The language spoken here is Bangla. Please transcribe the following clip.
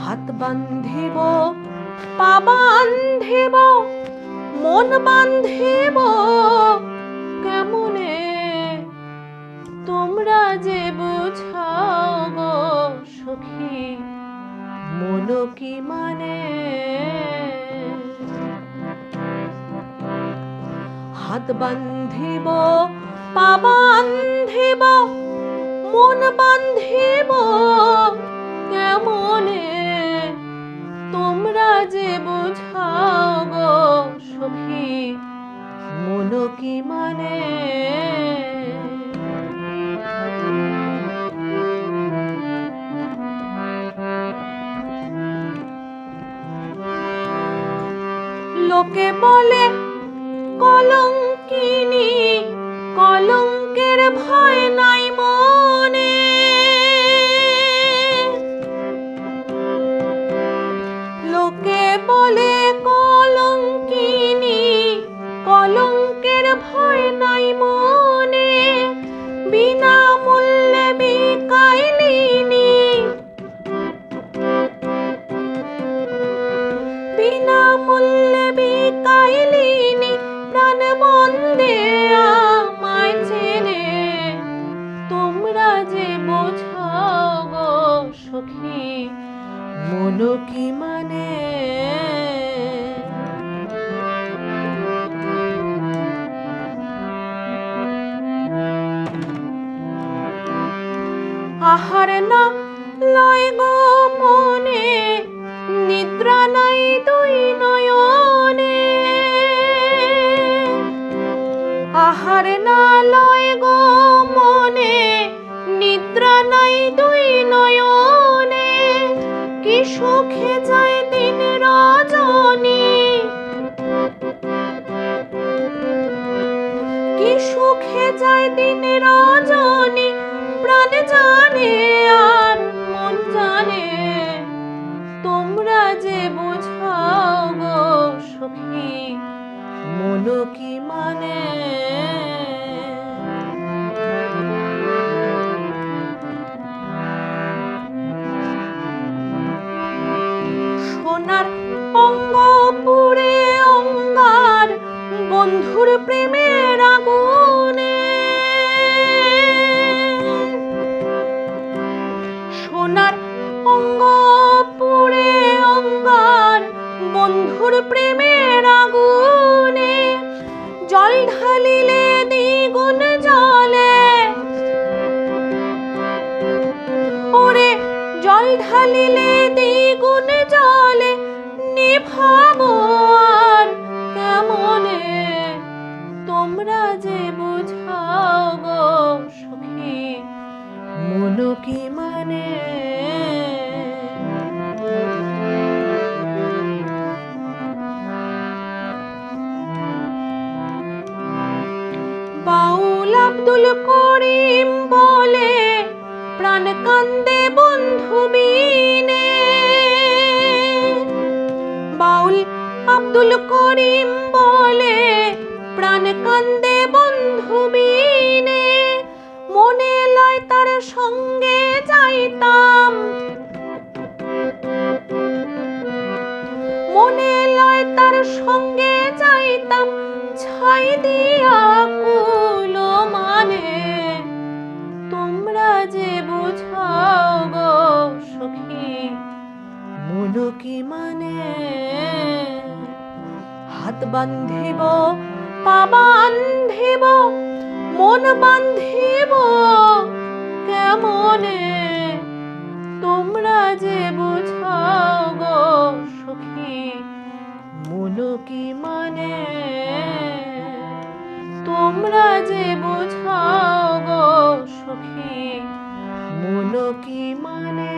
হাত বান্ধিব পা বান্ধিব মন বান্ধিব কেমনে তোমরা যে বুঝাও গো সখী মন কি মানে। হাত বান্ধিব পা বান্ধিব মন বান্ধিব কেমনে তোমরা যে বুঝাও গো সখী মন কি মানে। লোকে বলে কলঙ্কিনী কলঙ্কের ভয় নাই মনে, লোকে বলে কলঙ্কিনী কলঙ্কের ভয় নাই মনে, বিনা মূল্যে বিকাইলিনি বিনা মূল্যে বিকাইলিনি প্রাণ বন্দে আমায় চেনে তোমরা যে বোঝাও গো সখী মন কি মানে। আহার না লয় গো মনে নিদ্রা নাই দুই নয়নে, আহার না লয় গো মনে নিদ্রা নাই দুই নয়নে, কি সুখে যায় দিন রজনী কি সুখে যায় দিন রজনী প্রাণ জানে আর মন জানে তোমরা যে বোঝাও গো সখী মন কি মানে। সোনার অঙ্গ পুড়ে অঙ্গার বন্ধুর প্রেমের আগুনে, সোনার অঙ্গ পুড়ে অঙ্গার বন্ধুর প্রেমের আগুনে, জল ঢালিলে দ্বিগুণ জ্বলে ওরে জল ঢালিলে দ্বিগুণ জ্বলে নিভাবো আর কেমনে তোমরা যে বুঝাও গো সখী মন কি মানে। বাউল আব্দুল করিম বলে প্রাণ কান্দে বন্ধু বিনে, বাউল আব্দুল করিম বলে প্রাণ কান্দে বন্ধু বিনে, মনে লয় তার সঙ্গে যাইতাম মনে লয় তার সঙ্গে যাইতাম ছাই দিয়া কুল মানে তোমরা যে বুঝাও গো সখী মন কি মানে। হাত বান্ধিব পা বান্ধিব মন বান্ধিব কেমনে তোমরা যে বুঝাও গো সখী মন কি মানে। তোমরা যে বুঝাও গো সখী মন কি মানে।